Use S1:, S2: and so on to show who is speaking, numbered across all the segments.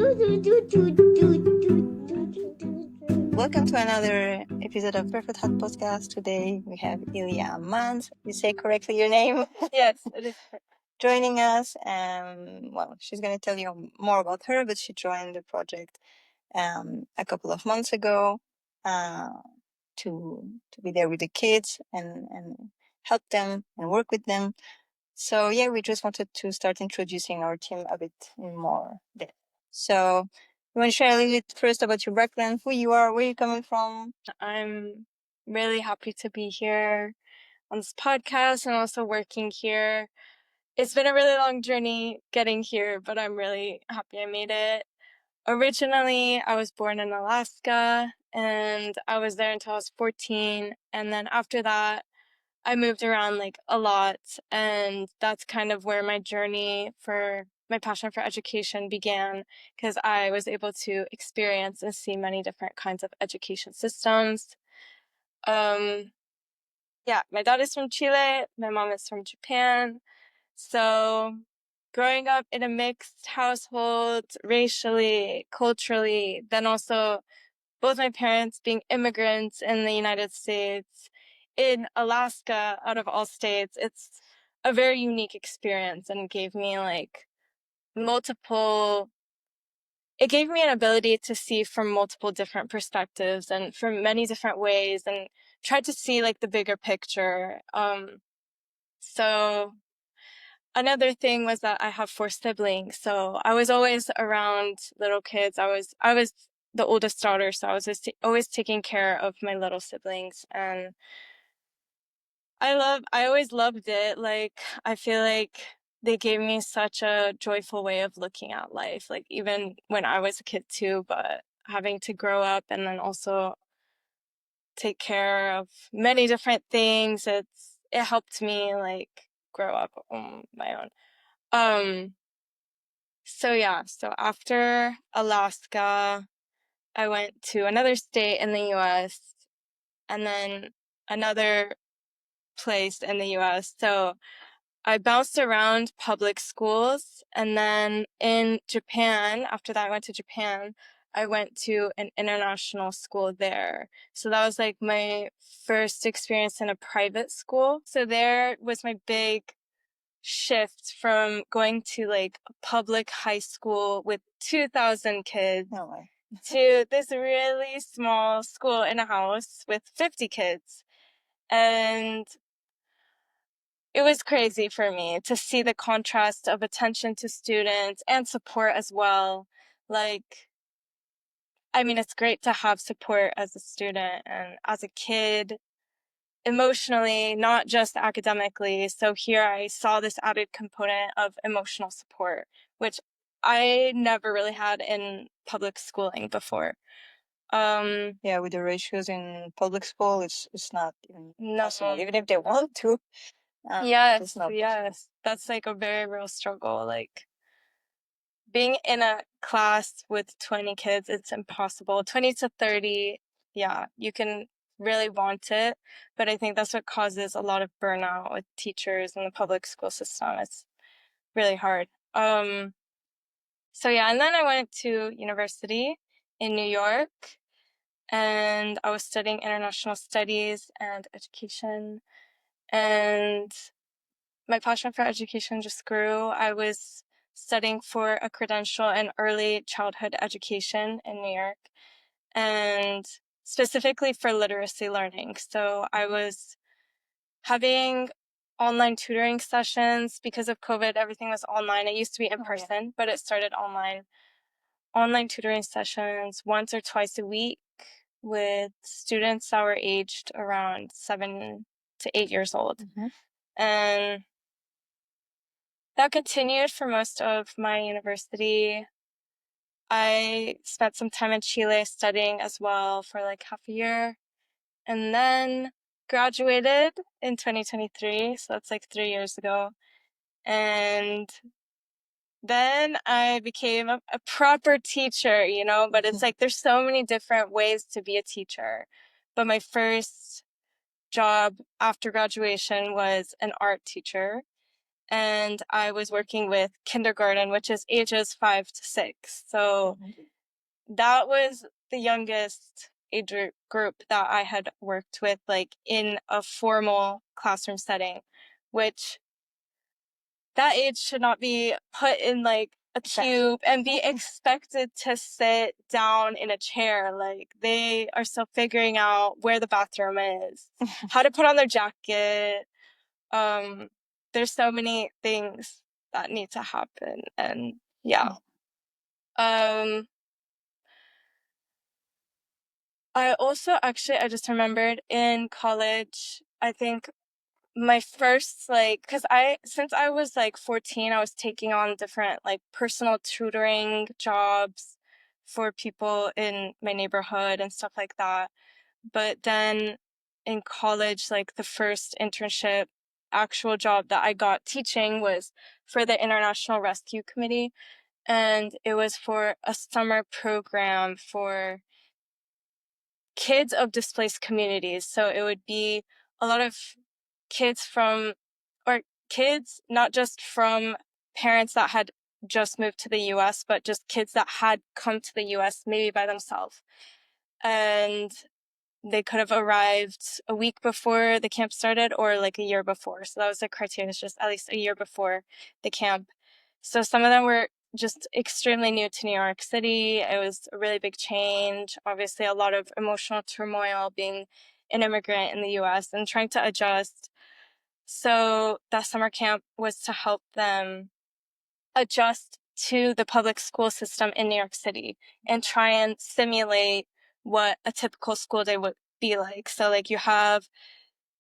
S1: Welcome to another episode of Perfect Hot Podcast. Today we have Ilya Mans. You say correctly your name?
S2: Yes, it is.
S1: Joining us. Well, she's going to tell you more about her, but she joined the project a couple of months ago to be there with the kids and help them and work with them. So yeah, we just wanted to start introducing our team a bit more depth. So you want to share a little bit first about your background, who you are, where you're coming from?
S2: I'm really happy to be here on this podcast and also working here. It's been a really long journey getting here, but I'm really happy I made it. Originally, I was born in Alaska and I was there until I was 14. And then after that, I moved around like a lot. And that's kind of where my journey for my passion for education began, because I was able to experience and see many different kinds of education systems. Yeah, my dad is from Chile, my mom is from Japan. So growing up in a mixed household, racially, culturally, then also both my parents being immigrants in the United States, in Alaska, out of all states, it's a very unique experience and gave me it gave me an ability to see from multiple different perspectives and from many different ways and try to see like the bigger picture. So another thing was that I have 4 siblings, so I was always around little kids. I was the oldest daughter, so I was just always taking care of my little siblings, and I always loved it. Like, I feel like they gave me such a joyful way of looking at life, like even when I was a kid too, but having to grow up and then also take care of many different things, it helped me like grow up on my own. So yeah, so after Alaska, I went to another state in the US and then another place in the US. So I bounced around public schools, and then in Japan, after that I went to Japan, I went to an international school there. So that was like my first experience in a private school. So there was my big shift from going to like a public high school with 2,000 kids to this really small school in a house with 50 kids. And it was crazy for me to see the contrast of attention to students and support as well. Like, I mean, it's great to have support as a student and as a kid, emotionally, not just academically. So here I saw this added component of emotional support, which I never really had in public schooling before.
S1: Yeah, with the ratios in public school, it's not even
S2: No.
S1: possible, even if they want to. It's
S2: Yes,
S1: not possible.
S2: yes. That's like a very real struggle. Like being in a class with 20 kids, it's impossible. 20 to 30, yeah, you can really want it, but I think that's what causes a lot of burnout with teachers in the public school system. It's really hard. So yeah, and then I went to university in New York, and I was studying international studies and education, and my passion for education just grew. I was studying for a credential in early childhood education in New York, and specifically for literacy learning. So I was having online tutoring sessions because of COVID. Everything was online. It used to be in person, but it started online. Online tutoring sessions once or twice a week with students that were aged around 7 to 8 years old. And that continued for most of my university. I spent some time in Chile studying as well for like half a year, and then graduated in 2023. So that's like 3 years ago. And then I became a proper teacher, but it's like there's so many different ways to be a teacher. But my first job after graduation was an art teacher. and I was working with kindergarten, which is ages 5 to 6. So that was the youngest age group that I had worked with, like in a formal classroom setting, which that age should not be put in like a cube and be expected to sit down in a chair. Like they are still figuring out where the bathroom is, how to put on their jacket. There's so many things that need to happen, and yeah. I also actually, I just remembered in college, I think my first, like, because since I was like 14, I was taking on different like personal tutoring jobs for people in my neighborhood and stuff like that. But then in college, like the first internship actual job that I got teaching was for the International Rescue Committee. And it was for a summer program for kids of displaced communities. So it would be a lot of kids or kids not just from parents that had just moved to the US, but just kids that had come to the US maybe by themselves. And they could have arrived a week before the camp started or like a year before. So that was the criteria, it's just at least a year before the camp. So some of them were just extremely new to New York City. It was a really big change. Obviously, a lot of emotional turmoil being an immigrant in the US and trying to adjust. So that summer camp was to help them adjust to the public school system in New York City and try and simulate what a typical school day would be like. So like you have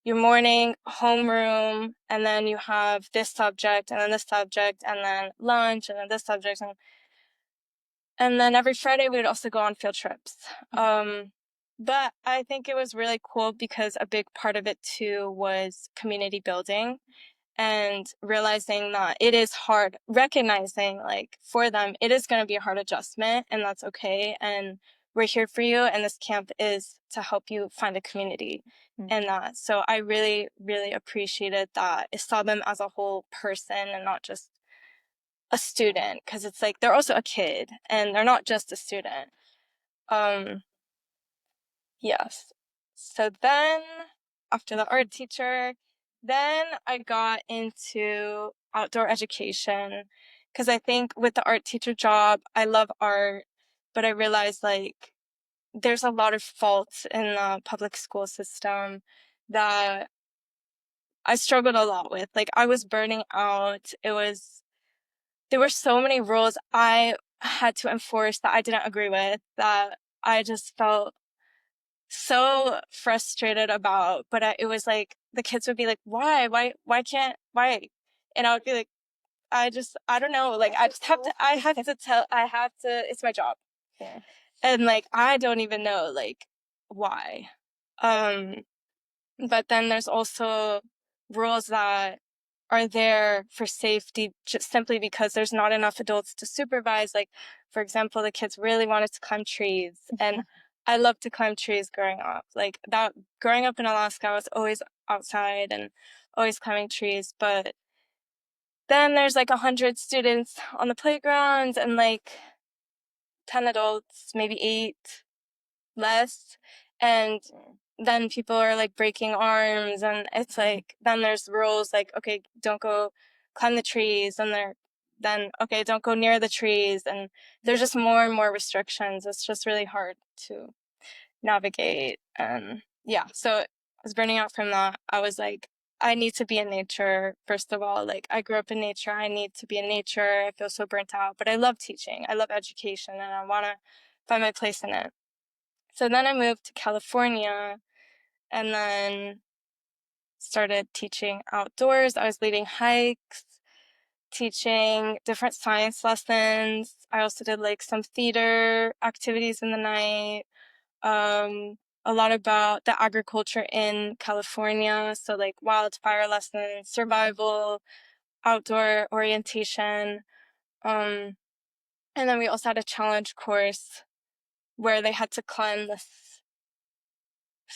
S2: your morning homeroom, and then you have this subject, and then this subject, and then lunch, and then this subject, and then every Friday we would also go on field trips. But I think it was really cool because a big part of it too was community building and realizing that it is hard, recognizing like for them, it is going to be a hard adjustment, and that's okay. And we're here for you. And this camp is to help you find a community in that. So I really, really appreciated that. I saw them as a whole person and not just a student, because it's like they're also a kid and they're not just a student. Yes. So then after the art teacher, then I got into outdoor education because I think with the art teacher job, I love art, but I realized like there's a lot of faults in the public school system that I struggled a lot with. Like I was burning out. There were so many rules I had to enforce that I didn't agree with, that I just felt so frustrated about. But it was like the kids would be like, why can't, why? And I would be like, I don't know. Like I have to, it's my job. Yeah. And like, I don't even know like why. But then there's also rules that are there for safety just simply because there's not enough adults to supervise. Like, for example, the kids really wanted to climb trees, and I loved to climb trees growing up. Like that, growing up in Alaska, I was always outside and always climbing trees. But then there's like 100 students on the playground and like 10 adults, maybe 8 less. And then people are like breaking arms, and it's like, then there's rules like, okay, don't go climb the trees, and then okay, don't go near the trees, and there's just more and more restrictions. It's just really hard to navigate. And yeah, so I was burning out from that. I was like, I need to be in nature. First of all, like I grew up in nature. I need to be in nature. I feel so burnt out, but I love teaching. I love education, and I want to find my place in it. So then I moved to California and then started teaching outdoors. I was leading hikes, teaching different science lessons. I also did like some theater activities in the night. A lot about the agriculture in California. So like wildfire lessons, survival, outdoor orientation. And then we also had a challenge course where they had to climb this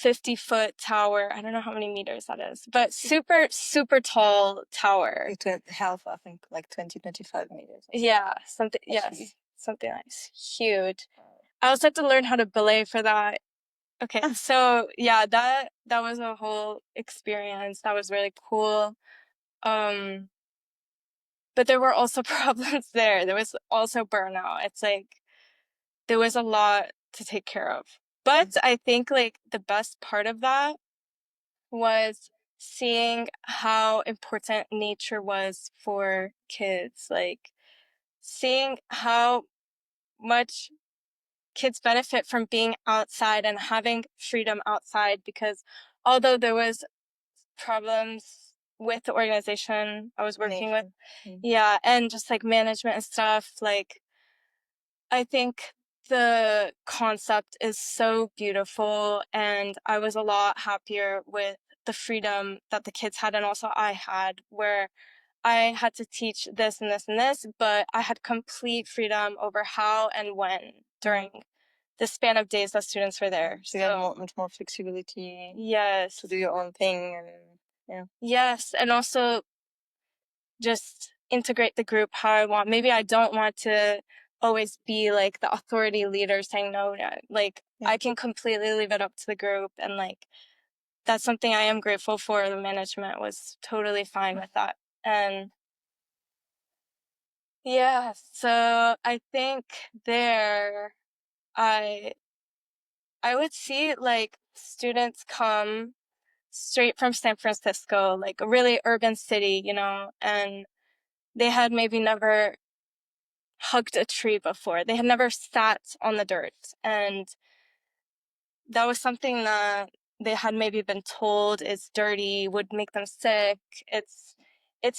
S2: 50-foot tower. I don't know how many meters that is, but super, super tall tower.
S1: Like half, I think, like 20-25 meters.
S2: Yeah, something, yes, something nice. Huge. I also had to learn how to belay for that. Okay, so yeah, that was a whole experience. That was really cool. But there were also problems there. There was also burnout. It's like there was a lot to take care of. But I think like the best part of that was seeing how important nature was for kids. Like seeing how much kids benefit from being outside and having freedom outside, because although there was problems with the organization I was working with, yeah, and just like management and stuff, like I think the concept is so beautiful, and I was a lot happier with the freedom that the kids had, and also I had, where I had to teach this and this and this, but I had complete freedom over how and when during the span of days that students were there.
S1: So you have much more flexibility.
S2: Yes.
S1: To do your own thing. And, yeah.
S2: Yes, and also just integrate the group how I want. Maybe I don't want to always be like the authority leader saying no. Like I can completely leave it up to the group, and like that's something I am grateful for. The management was totally fine with that. And yeah, so I think there I would see like students come straight from San Francisco, like a really urban city, you know, and they had maybe never hugged a tree before. They had never sat on the dirt. And that was something that they had maybe been told is dirty, would make them sick. They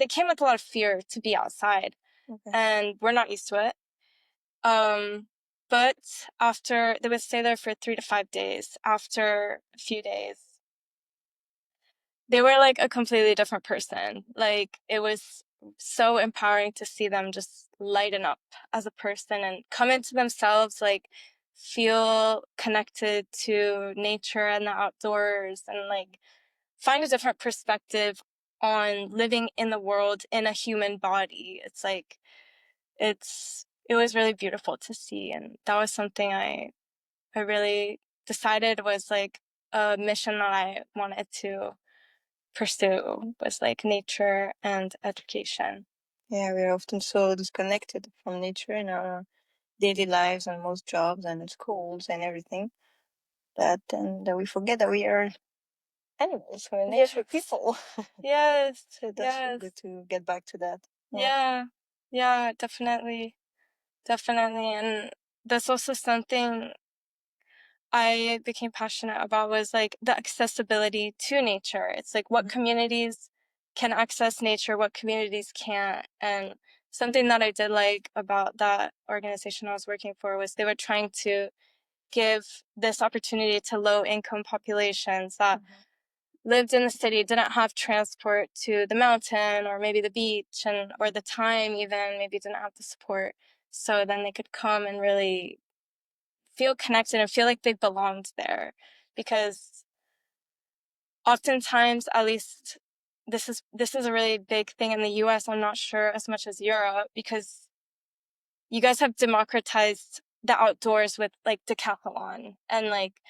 S2: came with a lot of fear to be outside. Okay. And we're not used to it. But after they would stay there for 3 to 5 days, after a few days, they were like a completely different person. Like it was so empowering to see them just lighten up as a person and come into themselves, like feel connected to nature and the outdoors, and like find a different perspective on living in the world in a human body. It's like it was really beautiful to see, and that was something I really decided was like a mission that I wanted to pursue, was like nature and education. Yeah, we're often so disconnected from nature in our daily lives and most jobs and schools and everything that we forget that we are animals, we're nature people. Yes. So that's good to get back to that. Yeah, definitely. And that's also something I became passionate about, was like the accessibility to nature. It's like what communities can access nature, what communities can't. And something that I did like about that organization I was working for was they were trying to give this opportunity to low income populations that lived in the city, didn't have transport to the mountain or maybe the beach, and or the time even, maybe didn't have the support. So then they could come and really feel connected and feel like they belonged there. Because oftentimes, at least this is a really big thing in the US, I'm not sure as much as Europe, because you guys have democratized the outdoors with like decathlon and like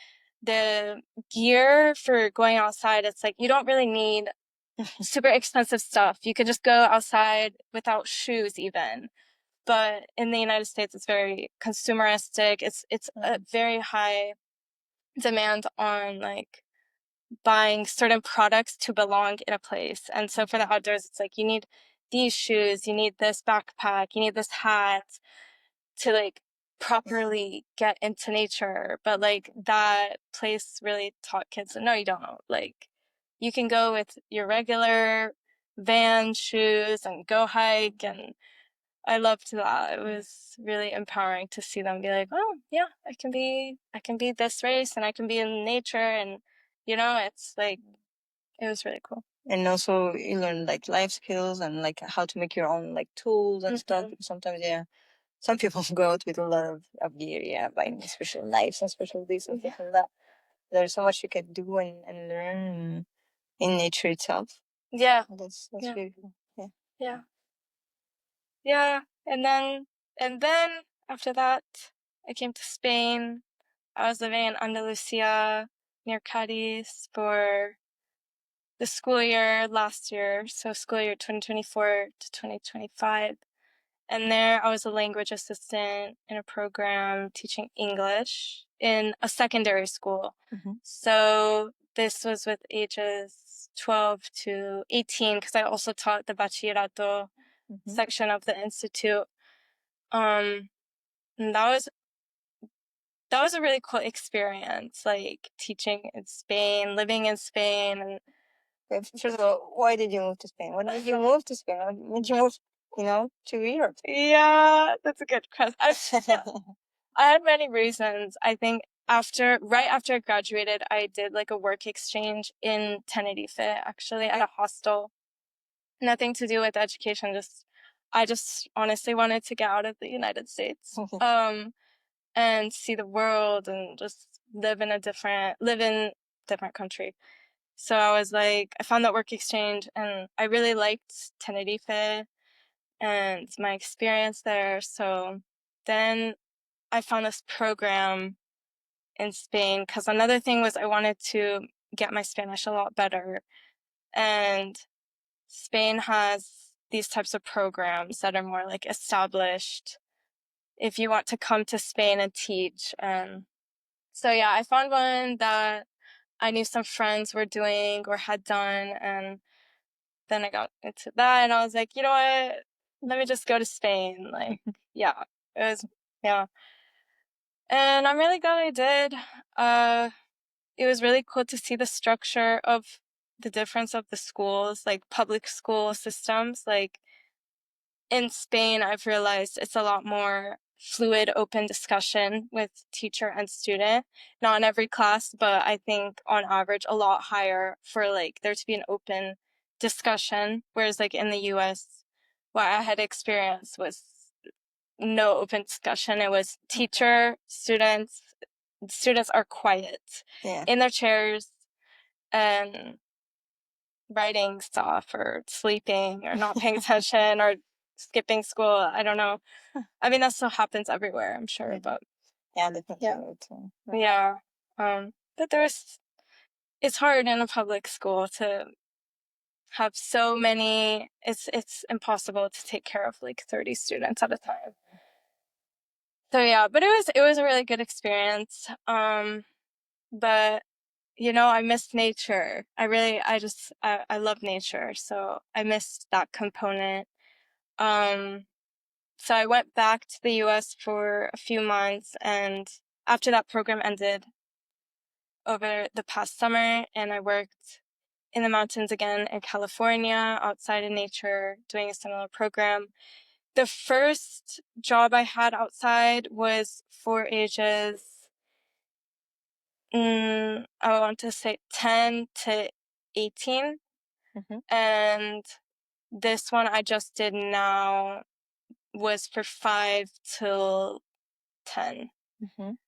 S2: the gear for going outside. It's like you don't really need super expensive stuff. You could just go outside without shoes even. But in the United States, it's very consumeristic. It's a very high demand on like buying certain products to belong in a place. And so for the outdoors, it's like you need these shoes, you need this backpack, you need this hat to like properly get into nature. But like that place really taught kids that no, you don't. Like you can go with your regular van shoes and go hike, and I loved that. It was really empowering to see them be like, oh yeah, I can be this race, and I can be in nature, and you know, it's like it was really cool. And also you learn like life skills and like how to make your own like tools and stuff. Because sometimes some people go out with a lot of gear, buying special knives and special this and stuff like that.
S1: there's so much you can do and learn in nature itself.
S2: Yeah.
S1: That's
S2: Yeah.
S1: really cool. Yeah.
S2: Yeah. Yeah. And then after that, I came to Spain. I was living in Andalusia near Cadiz for the school year last year, so school year 2024 to 2025. And there I was a language assistant in a program teaching English in a secondary school.
S1: Mhm.
S2: So this was with ages 12 to 18 because I also taught the bachillerato section of the institute. And that was a really cool experience, like teaching in Spain, living in Spain. And
S1: first of all, why did you move to Spain? Why did you move to Spain? Why did you move, to Europe?
S2: yeah, that's a good question. I had many reasons. I think right after I graduated, I did like a work exchange in Tenerife, actually, at a hostel. Nothing to do with education, I just honestly wanted to get out of the United States. And see the world and just live in different country. So I was like, I found that work exchange and I really liked Tenerife and my experience there. So then I found this program in Spain because another thing was I wanted to get my Spanish a lot better. And Spain has these types of programs that are more like established if you want to come to Spain and teach. So yeah, I found one that I knew some friends were doing or had done, and then I got into that, and I was like, you know what? Let me just go to Spain. Like, yeah, yeah. And I'm really glad I did. It was really cool to see the structure of the difference of the schools, like public school systems. Like in Spain, I've realized it's a lot more fluid, open discussion with teacher and student. Not in every class, but I think on average a lot higher for like there to be an open discussion. Whereas like in the US, what I had experienced was no open discussion. It was teacher, students. Students are quiet in their chairs and writing stuff or sleeping or not paying attention or skipping school. I don't know. I mean, that still happens everywhere, I'm sure, but
S1: Yeah, definitely.
S2: yeah. But it's hard in a public school to have so many. It's impossible to take care of like 30 students at a time. So yeah, but it was a really good experience. But I missed nature. I love nature, so I missed that component. So I went back to the US for a few months, and after that program ended over the past summer, and I worked in the mountains again in California, outside in nature, doing a similar program. The first job I had outside was for ages, I want to say 10 to 18. And this one I just did now was for 5 till 10.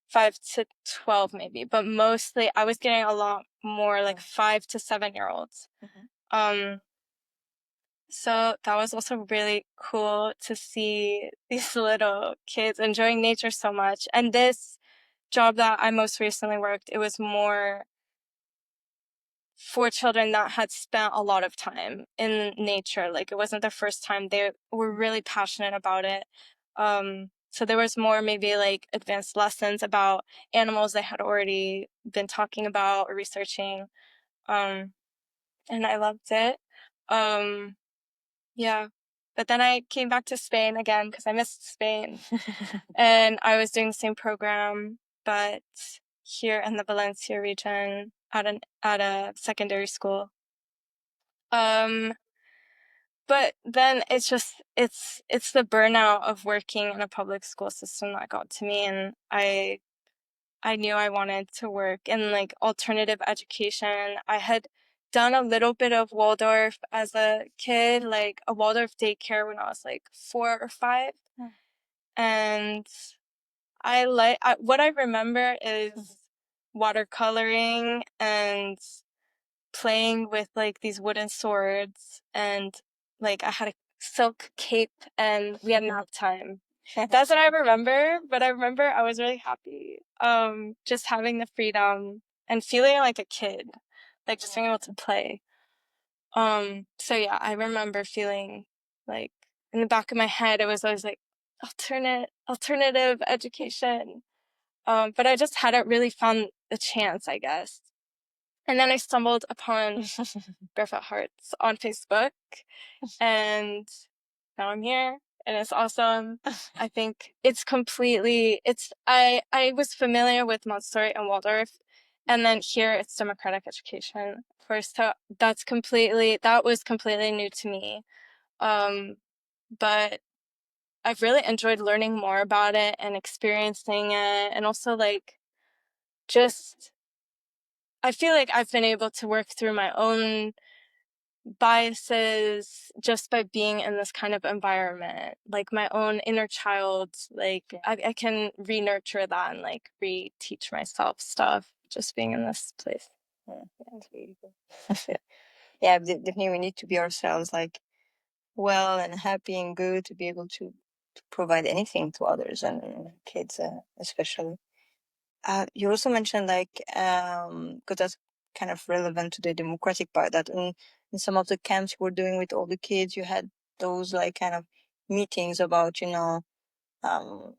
S2: 5 to 12 maybe, but mostly I was getting a lot more like 5 to 7-year-olds. So that was also really cool to see these little kids enjoying nature so much. And this job that I most recently worked, it was more for children that had spent a lot of time in nature. Like it wasn't their first time. They were really passionate about it. So there was more maybe like advanced lessons about animals they had already been talking about or researching. And I loved it. Yeah. But then I came back to Spain again because I missed Spain. And I was doing the same program, but here in the Valencia region at a secondary school. But then it's the burnout of working in a public school system that got to me, and I knew I wanted to work in like alternative education. I had done a little bit of Waldorf as a kid, like a Waldorf daycare when I was like 4 or 5. And what I remember is watercoloring and playing with like these wooden swords, and like I had a silk cape and we had nap time. That's what I remember, but I remember I was really happy. Just having the freedom and feeling like a kid, like just being able to play. So yeah, I remember feeling like in the back of my head, it was always like alternative education. But I just hadn't really found the chance, I guess. And then I stumbled upon Barefoot Hearts on Facebook, and now I'm here, and it's awesome. I think it's I was familiar with Montessori and Waldorf, and then here it's democratic education. Of course, so that was completely new to me. But I've really enjoyed learning more about it and experiencing it, and also like just I feel like I've been able to work through my own biases just by being in this kind of environment, like my own inner child. Like I can re-nurture that and like re-teach myself stuff just being in this place.
S1: Yeah, that's really good. Yeah, definitely we need to be ourselves, like well and happy and good to be able to provide anything to others and kids, especially. You also mentioned like because that's kind of relevant to the democratic part, that in some of the camps you were doing with all the kids, you had those like kind of meetings about um,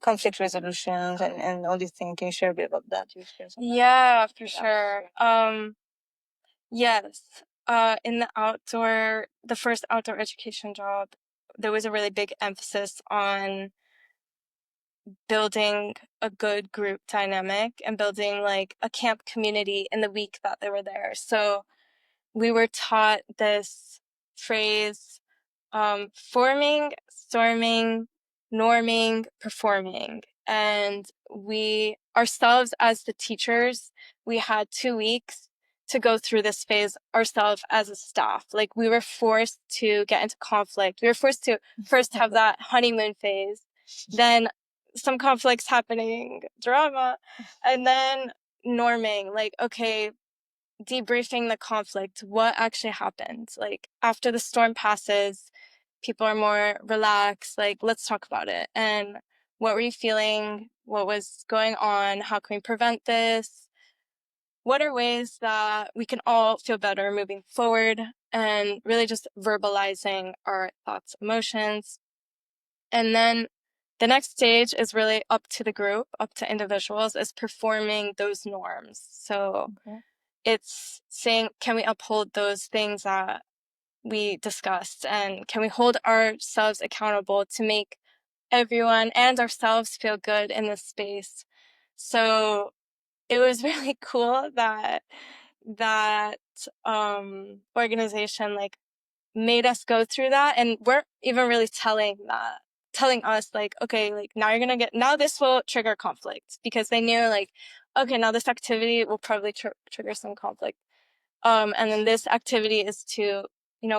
S1: conflict resolutions and all these things. Can you share a bit about that? You experience on that?
S2: Yeah, for sure. Yes. In the first outdoor education job, there was a really big emphasis on building a good group dynamic and building like a camp community in the week that they were there. So we were taught this phrase, forming, storming, norming, performing. And we ourselves as the teachers, we had 2 weeks to go through this phase ourselves as a staff. Like we were forced to get into conflict. We were forced to first have that honeymoon phase, then some conflicts happening, drama, and then norming, like, okay, debriefing the conflict, what actually happened. Like after the storm passes, people are more relaxed, like let's talk about it. And what were you feeling? What was going on? How can we prevent this? What are ways that we can all feel better moving forward? And really just verbalizing our thoughts, emotions. And then the next stage is really up to the group, up to individuals, is performing those norms. So it's saying, can we uphold those things that we discussed? And can we hold ourselves accountable to make everyone and ourselves feel good in this space? So it was really cool that that organization like made us go through that, and weren't even really telling us like, okay, like now this will trigger conflict, because they knew like, okay, now this activity will probably trigger some conflict. And then this activity is to,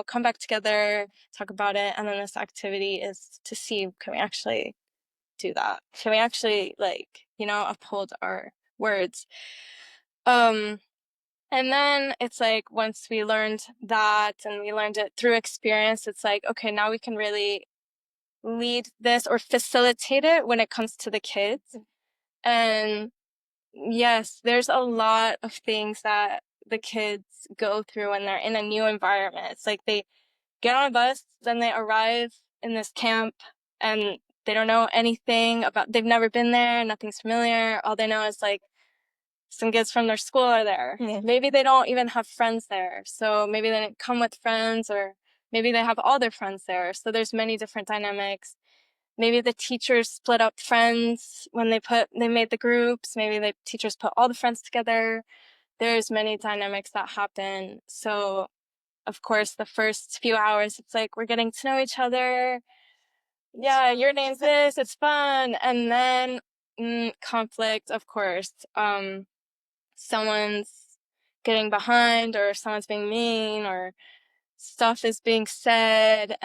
S2: come back together, talk about it. And then this activity is to see, can we actually do that? Can we actually uphold our words? And then it's like, once we learned that and we learned it through experience, it's like, okay, now we can really lead this or facilitate it when it comes to the kids. And yes, there's a lot of things that the kids go through when they're in a new environment. It's like they get on a bus, then they arrive in this camp, and they don't know anything they've never been there, nothing's familiar. All they know is like some kids from their school are there. Yeah. Maybe they don't even have friends there. So maybe they didn't come with friends, or maybe they have all their friends there. So there's many different dynamics. Maybe the teachers split up friends when they made the groups. Maybe the teachers put all the friends together. There's many dynamics that happen. So of course, the first few hours, it's like we're getting to know each other. Yeah, your name's this, it's fun. And then conflict, of course. Someone's getting behind, or someone's being mean, or stuff is being said,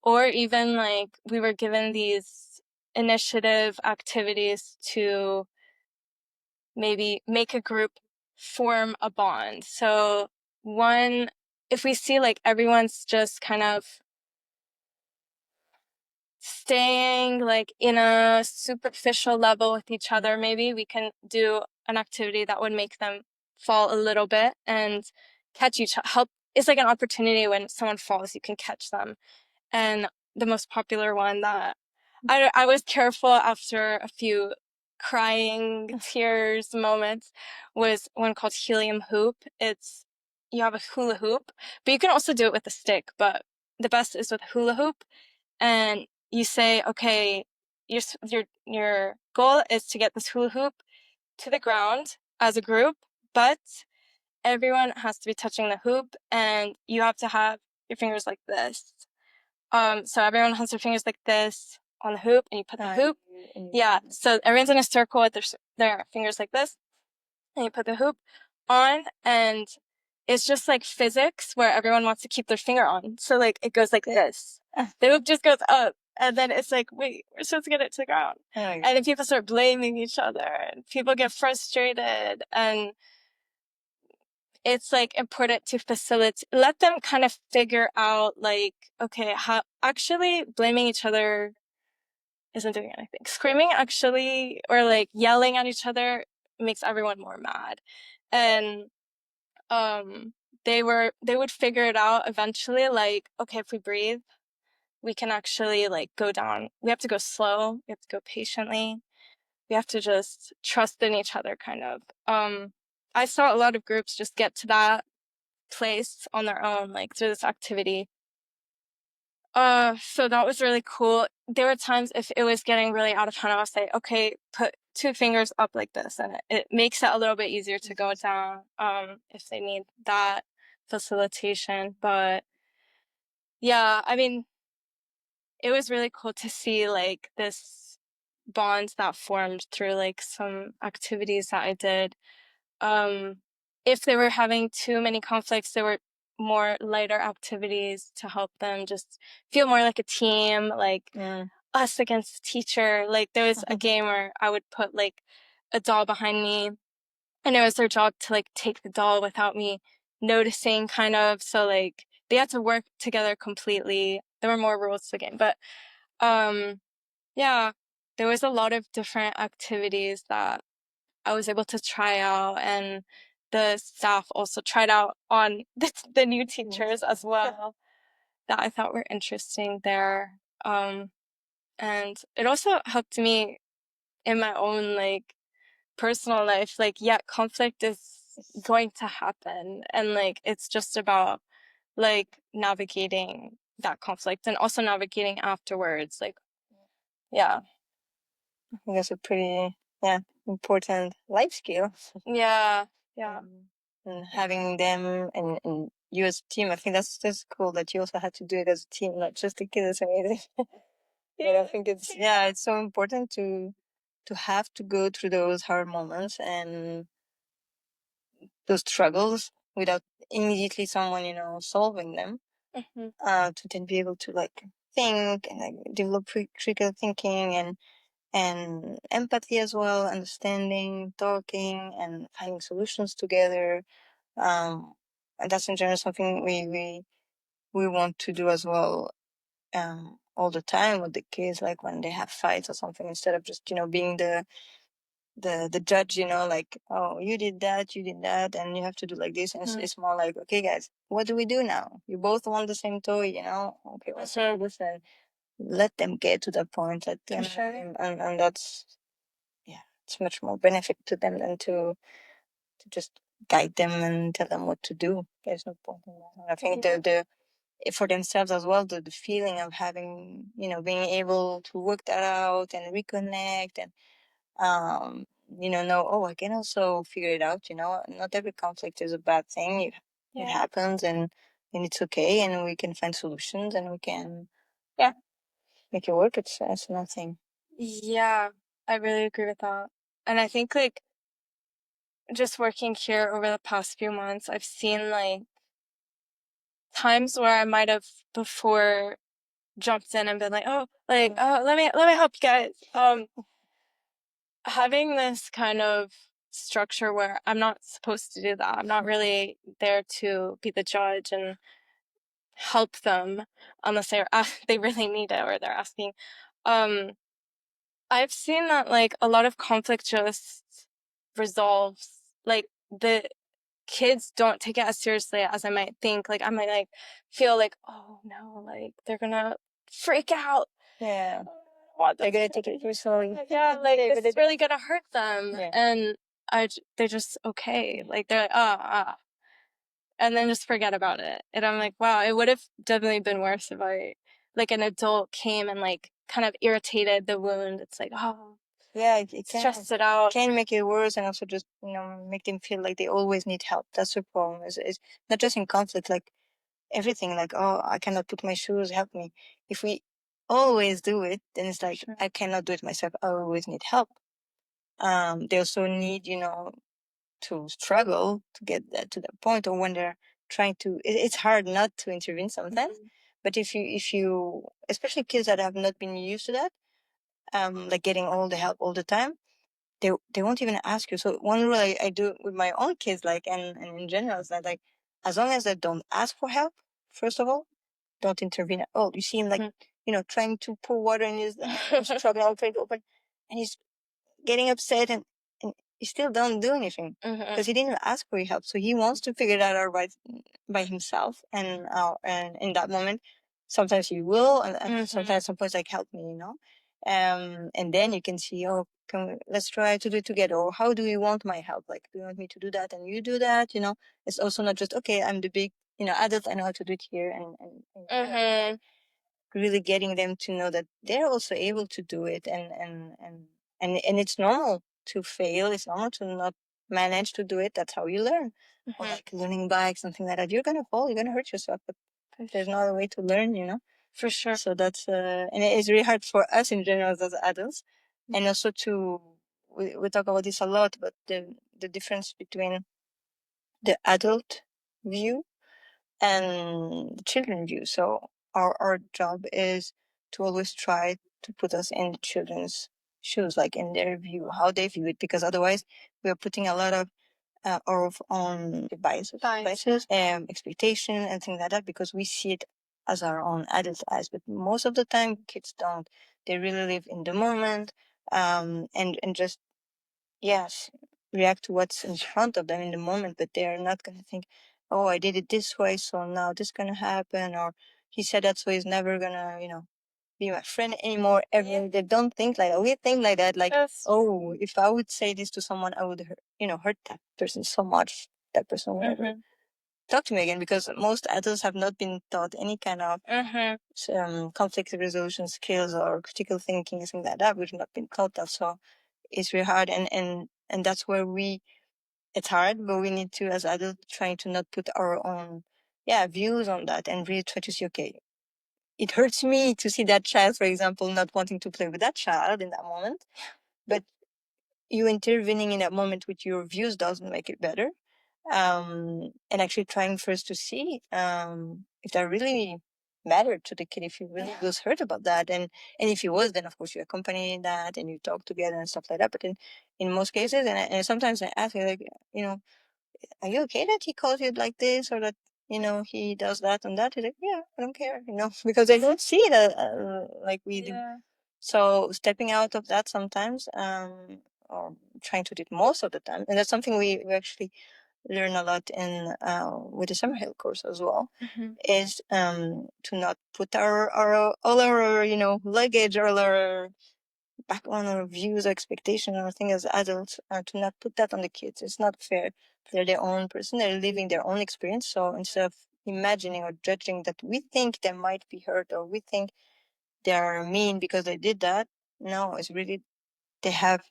S2: or even like we were given these initiative activities to maybe make a group form a bond. So if we see like everyone's just kind of staying like in a superficial level with each other, maybe we can do an activity that would make them fall a little bit and catch each help. It's like an opportunity when someone falls, you can catch them. And the most popular one that I was careful after a few crying tears moments was one called helium hoop. You have a hula hoop, but you can also do it with a stick, but the best is with hula hoop. And you say, okay, your goal is to get this hula hoop to the ground as a group, but everyone has to be touching the hoop and you have to have your fingers like this. So everyone has their fingers like this on the hoop, and you put the hoop. Yeah, so everyone's in a circle with their fingers like this, and you put the hoop on, and it's just like physics where everyone wants to keep their finger on. So like it goes like this. The hoop just goes up, and then it's like, wait, we're supposed to get it to the ground. And then people start blaming each other, and people get frustrated, and it's like important to let them kind of figure out like, okay, how actually blaming each other isn't doing anything. Screaming actually, or like yelling at each other makes everyone more mad. And they would figure it out eventually, like, okay, if we breathe, we can actually like go down. We have to go slow, we have to go patiently. We have to just trust in each other kind of. I saw a lot of groups just get to that place on their own, like through this activity. So that was really cool. There were times if it was getting really out of hand, I'll say, okay, put two fingers up like this, and it makes it a little bit easier to go down, if they need that facilitation. But yeah, I mean, it was really cool to see like this bond that formed through like some activities that I did. If they were having too many conflicts, there were more lighter activities to help them just feel more like a team, like us against the teacher. Like there was a game where I would put like a doll behind me, and it was their job to like take the doll without me noticing, kind of. So like they had to work together completely. There were more rules to the game, but yeah, there was a lot of different activities that I was able to try out, and the staff also tried out on the new teachers as well that I thought were interesting there. And it also helped me in my own like personal life. Like, yeah, conflict is going to happen, and like it's just about like navigating that conflict and also navigating afterwards. Like, yeah.
S1: I think that's a pretty important life skill.
S2: Yeah. Yeah.
S1: And having them and you as a team, I think that's cool that you also had to do it as a team, not just a kid. That's amazing. But I think it's so important to have to go through those hard moments and those struggles without immediately someone solving them. To then be able to like think and like develop critical thinking and empathy as well, understanding, talking, and finding solutions together. And that's in general something we want to do as well. All the time with the kids, like when they have fights or something, instead of just being the judge, like, oh, you did that, and you have to do like this. And it's more like, okay, guys, what do we do now? You both want the same toy, Okay, what's the solution? Let them get to the point. Let them, and that's it's much more benefit to them than to just guide them and tell them what to do. There's no point in that. And I think the for themselves as well, the feeling of having, being able to work that out and reconnect and know, oh, I can also figure it out. Not every conflict is a bad thing. It happens, and it's okay, and we can find solutions, and we can make it work. It's nothing.
S2: Yeah, I really agree with that. And I think like just working here over the past few months, I've seen like times where I might have before jumped in and been like, oh, let me help you guys. Having this kind of structure where I'm not supposed to do that. I'm not really there to be the judge and help them unless they really need it or they're asking. I've seen that like a lot of conflict just resolves, like the kids don't take it as seriously as I might think. Like I might like feel like, oh no, like they're gonna freak out.
S1: Yeah.
S2: What
S1: They're gonna take it personally.
S2: yeah, like this is really gonna hurt them.
S1: Yeah.
S2: And they're just okay. Like they're like, and then just forget about it. And I'm like, wow, it would have definitely been worse if like an adult came and like kind of irritated the wound. It's like, oh,
S1: yeah, it can
S2: stress it out.
S1: can make it worse, and also just make them feel like they always need help. That's the problem. Is not just in conflict, like everything. Like, oh, I cannot put my shoes. Help me. If we always do it, then it's like
S2: Sure.
S1: I cannot do it myself. I always need help. They also need to struggle to get that to that point, or when they're trying to. It's hard not to intervene sometimes. But if you especially kids that have not been used to that, like getting all the help all the time, they won't even ask you. So one rule I do with my own kids, like and in general, is that like as long as they don't ask for help, first of all, don't intervene at all. You see him like trying to pour water in his struggling, trying to open, and he's getting upset, and he still don't do anything because he didn't ask for your help. So he wants to figure that out by himself, and in that moment, sometimes he will, and sometimes some points like help me. And then you can see, oh, let's try to do it together, or how do you want my help? Like, do you want me to do that and you do that? It's also not just okay. I'm the big adult. I know how to do it here, and really getting them to know that they're also able to do it, and it's normal to fail. It's normal to not manage to do it. That's how you learn. Or like learning bike, something like that. You're gonna fall, you're gonna hurt yourself, but there's no other way to learn.
S2: For sure.
S1: So that's and it's really hard for us in general as adults, and also we talk about this a lot, but the difference between the adult view and the children view. So our job is to always try to put us in the children's shoes, like in their view, how they view it, because otherwise we are putting a lot of our own biases, expectation, and things like that, because we see it as our own adult eyes. But most of the time, kids don't. They really live in the moment, and just yes, react to what's in front of them in the moment, but they are not going to think, oh, I did it this way, so now this going to happen, or he said that, so he's never going to, be my friend anymore. They don't think like that. We think like that, like, oh, if I would say this to someone, I would, hurt that person so much. That person would never talk to me again, because most adults have not been taught any kind of conflict resolution skills or critical thinking, things like that. We've not been taught that, so it's really hard, and that's where it's hard, but we need to, as adults, trying to not put our own views on that, and really try to see, okay, it hurts me to see that child, for example, not wanting to play with that child in that moment, but you intervening in that moment with your views doesn't make it better. And actually trying first to see if that really mattered to the kid, if he really was hurt about that, and if he was, then of course you accompany that and you talk together and stuff like that. But in most cases, and sometimes I ask you, like, are you okay that he calls you like this, or that he does that and that? He's like, yeah, I don't care, because they don't see it like we do. So stepping out of that sometimes, or trying to do it most of the time, and that's something we actually learn a lot in with the summer hill course as well, is to not put our all our luggage, or our back on our views, expectation, or thing as adults, to not put that on the kids. It's not fair. They're their own person. They're living their own experience. So instead of imagining or judging that we think they might be hurt, or we think they are mean because they did that, no, it's really they have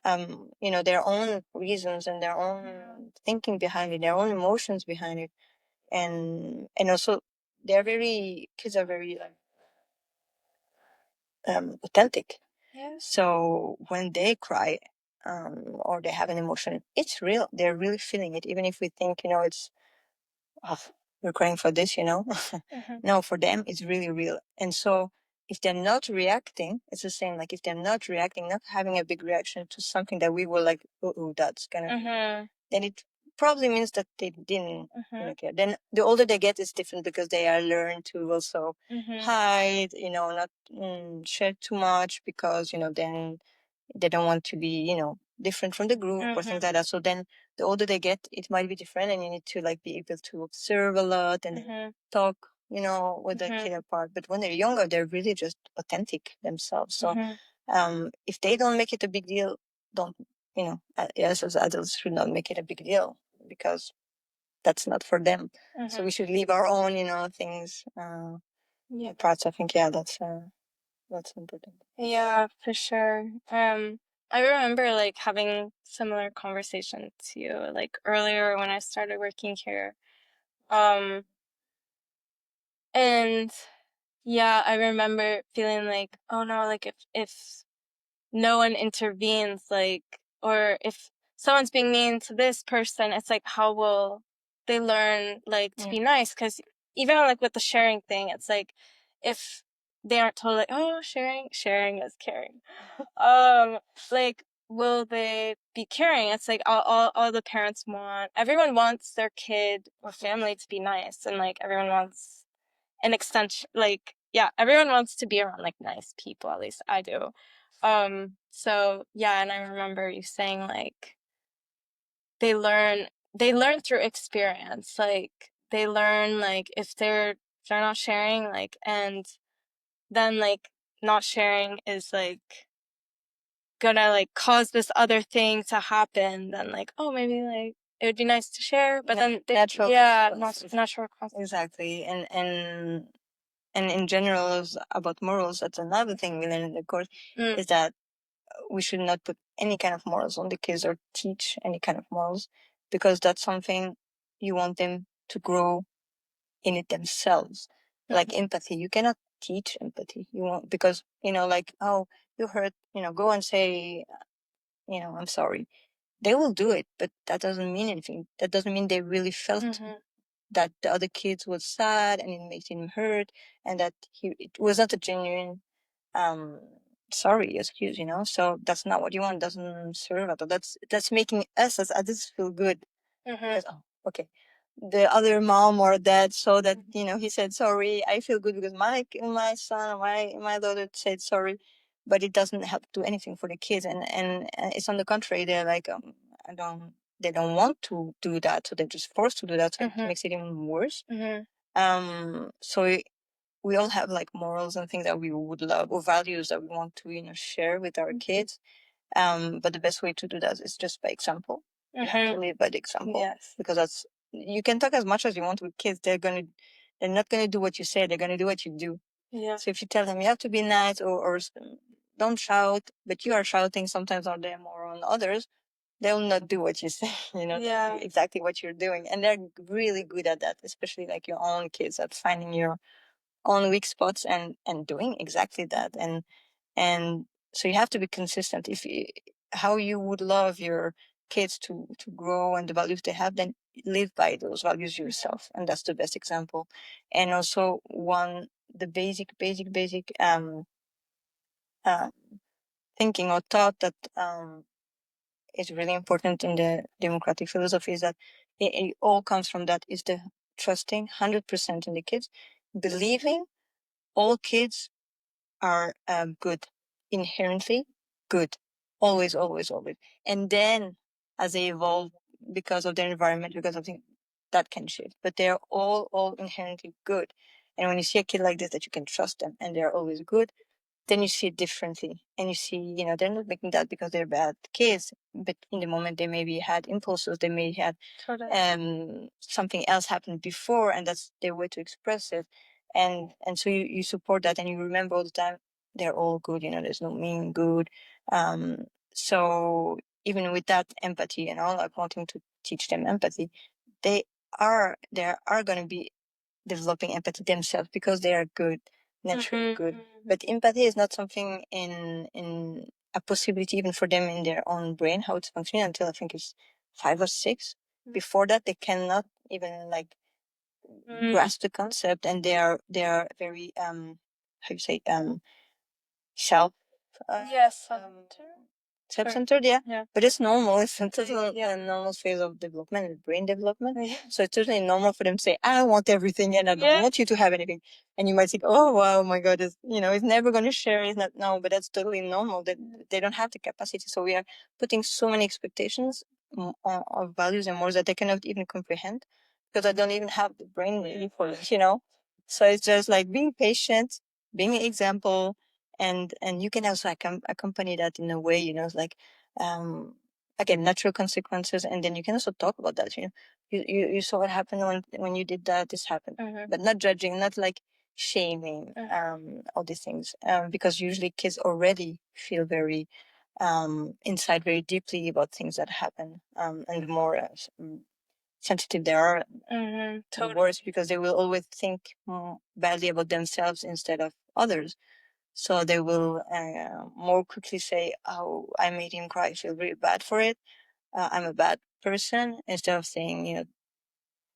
S1: their own reasons and their own thinking behind it, their own emotions behind it, and also kids are very like authentic. So when they cry, or they have an emotion, it's real. They're really feeling it, even if we think it's oh, we're crying for this. No, for them it's really real. And so if they're not reacting, it's the same. Like if they're not reacting, not having a big reaction to something that we were like, oh, that's gonna, then it probably means that they didn't care. Then the older they get, it's different because they are learned to also hide, not share too much because then they don't want to be different from the group or things like that. So then the older they get, it might be different, and you need to like be able to observe a lot and then talk with the kid apart. But when they're younger, they're really just authentic themselves. So if they don't make it a big deal, don't yes, as adults should not make it a big deal because that's not for them. So we should leave our own things parts. I think that's important.
S2: Yeah, for sure. I remember like having similar conversation to you like earlier when I started working here. And yeah, I remember feeling like, oh no, like if no one intervenes, like, or if someone's being mean to this person, it's like, how will they learn like to be nice? Because even like with the sharing thing, it's like if they aren't told like, oh, sharing is caring. Like, will they be caring? It's like all the parents everyone wants their kid or family to be nice, and like everyone wants an extension, like, yeah, everyone wants to be around like nice people, at least I do. So yeah, and I remember you saying like they learn through experience, like they learn like if they're not sharing, like, and then like not sharing is like gonna like cause this other thing to happen, then like, oh, maybe like it would be nice to share, but then
S1: natural
S2: natural consequences.
S1: Exactly. And in general about morals, that's another thing we learn in the course, is that we should not put any kind of morals on the kids or teach any kind of morals, because that's something you want them to grow in it themselves. Like empathy, you cannot teach empathy. You want, because like, oh, you hurt, go and say, I'm sorry. They will do it, but that doesn't mean anything. That doesn't mean they really felt that the other kids was sad and it made him hurt, and that it was not a genuine sorry excuse. So that's not what you want. Doesn't serve at all. That's making us as adults feel good, because, oh, okay, the other mom or dad saw that he said sorry, I feel good because my son or my daughter said sorry. But it doesn't help do anything for the kids, and it's on the contrary. They're like, I don't they don't want to do that, so they're just forced to do that, so it makes it even worse. So we all have like morals and things that we would love, or values that we want to share with our kids. But the best way to do that is just by example. You have to live by the example.
S2: Yes.
S1: Because you can talk as much as you want with kids. They're not gonna do what you say. They're gonna do what you do.
S2: Yeah.
S1: So if you tell them you have to be nice, or don't shout, but you are shouting sometimes on them or on others, they'll not do what you say.
S2: Yeah.
S1: Exactly what you're doing, and they're really good at that, especially like your own kids, at finding your own weak spots and doing exactly that. And so you have to be consistent. How you would love your kids to grow and the values they have, then live by those values yourself, and that's the best example. And also the basic uh, thinking or thought that is really important in the democratic philosophy, is that it all comes from that, is the trusting 100% in the kids, believing all kids are good, inherently good, always, always, always. And then as they evolve because of their environment, because of things, that can shift. But they're all inherently good. And when you see a kid like this, that you can trust them and they're always good, then you see it differently. And you see, they're not making that because they're bad kids, but in the moment they maybe had impulses, they may have something else happened before, and that's their way to express it. And so you support that, and you remember all the time they're all good. There's no mean good. So even with that empathy and all, like wanting to teach them empathy, they are going to be developing empathy themselves because they are good, naturally good. But empathy is not something in a possibility even for them in their own brain, how it's functioning, until I think it's 5 or 6. Before that, they cannot even like grasp the concept, and they are very how you say, self,
S2: Yes.
S1: self-centered, yeah.
S2: Yeah.
S1: But it's normal. It's a total normal phase of development and brain development.
S2: Yeah.
S1: So it's totally normal for them to say, I want everything and I don't
S2: Yeah.
S1: want you to have anything. And you might think, oh, wow, my God, it's, it's never going to share. It's not, no, but that's totally normal that they don't have the capacity. So we are putting so many expectations of values and morals that they cannot even comprehend because I don't even have the brain really for it. So it's just like being patient, being an example, and you can also accompany that in a way, like again, natural consequences, and then you can also talk about that. You saw what happened when you did that. This happened, but not judging, not like shaming, all these things, because usually kids already feel very inside very deeply about things that happen, and the more sensitive they are, the worse, because they will always think badly about themselves instead of others. So they will more quickly say, oh, I made him cry. I feel very bad for it. I'm a bad person, instead of saying,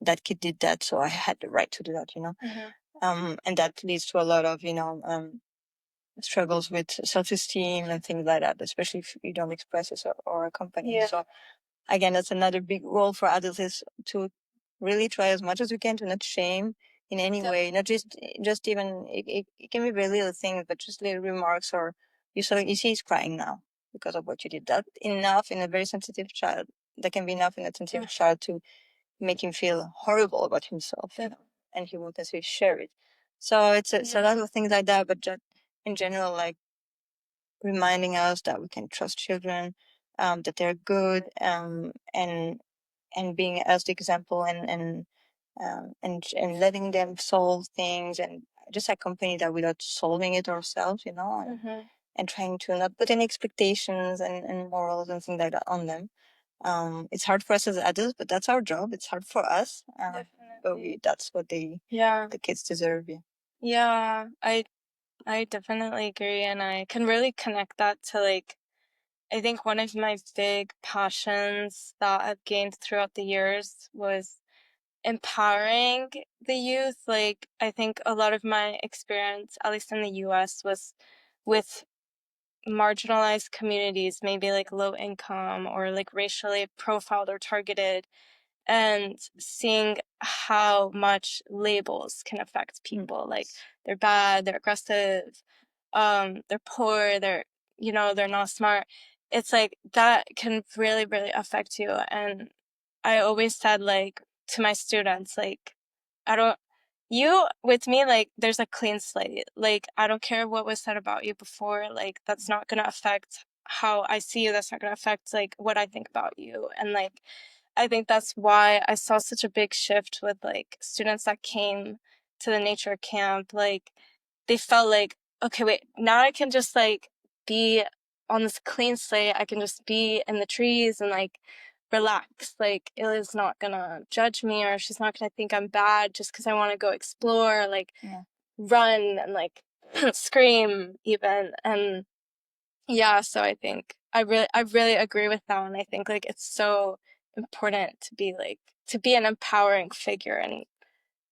S1: that kid did that, so I had the right to do that. And that leads to a lot of, struggles with self-esteem and things like that, especially if you don't express it or accompany.
S2: Yeah.
S1: So again, that's another big role for adults, is to really try as much as we can to not shame in any way, not just even, it can be very little things, but just little remarks, or you see he's crying now because of what you did. That enough in a very sensitive child. That can be enough in a sensitive child to make him feel horrible about himself, and he won't necessarily share it. So it's a lot of things like that, but just in general, like reminding us that we can trust children, that they're good, and being as the example, and letting them solve things, and just accompany that without solving it ourselves, and trying to not put any expectations and morals and things like that on them. It's hard for us as adults, but that's our job. It's hard for us, but that's what the kids deserve.
S2: Yeah, I definitely agree, and I can really connect that to, like, I think one of my big passions that I've gained throughout the years was empowering the youth. Like, I think a lot of my experience, at least in the US, was with marginalized communities, maybe like low income or like racially profiled or targeted, and seeing how much labels can affect people. Like, they're bad, they're aggressive, they're poor, they're not smart. It's like that can really, really affect you. And I always said, like, to my students, like, I don't, with me, like, there's a clean slate. Like, I don't care what was said about you before. Like, that's not going to affect how I see you. That's not going to affect, like, what I think about you. And, like, I think that's why I saw such a big shift with, like, students that came to the nature camp. Like, they felt like, okay, wait, now I can just, like, be on this clean slate. I can just be in the trees and, like, relax. Like, Ilya's not gonna judge me, or she's not gonna think I'm bad just because I want to go explore, like, run and, like, scream even. And yeah, so I think I really agree with that, and I think, like, it's so important to be an empowering figure and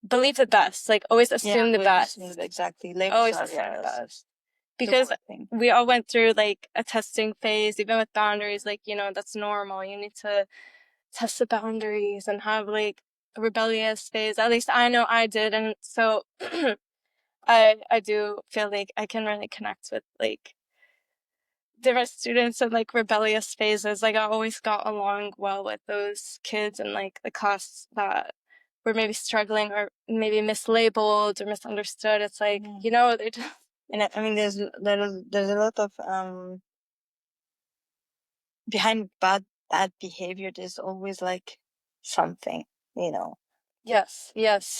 S2: believe the best. Like, always assume the best.
S1: Exactly.
S2: Always assume the best. Because we all went through, like, a testing phase, even with boundaries. Like, that's normal. You need to test the boundaries and have, like, a rebellious phase. At least I know I did. And so I do feel like I can really connect with, like, different students in, like, rebellious phases. Like, I always got along well with those kids in, like, the class that were maybe struggling or maybe mislabeled or misunderstood. It's like, they just...
S1: And I mean, there's a lot of behind bad behavior. There's always like something,
S2: Yes,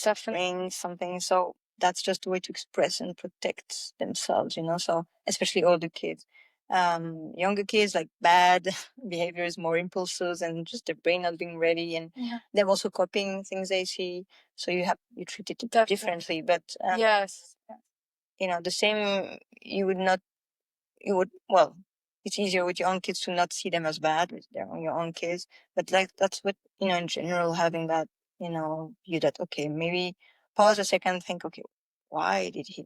S2: definitely.
S1: bring something. So that's just a way to express and protect themselves, So especially older kids, younger kids, like bad behavior is more impulses and just their brain not being ready, and them also copying things they see. So you treat it differently, but
S2: yes,
S1: the same. Well, it's easier with your own kids to not see them as bad with your own kids, but like that's what, in general, having that, view that, okay, maybe pause a second, think, okay, why did he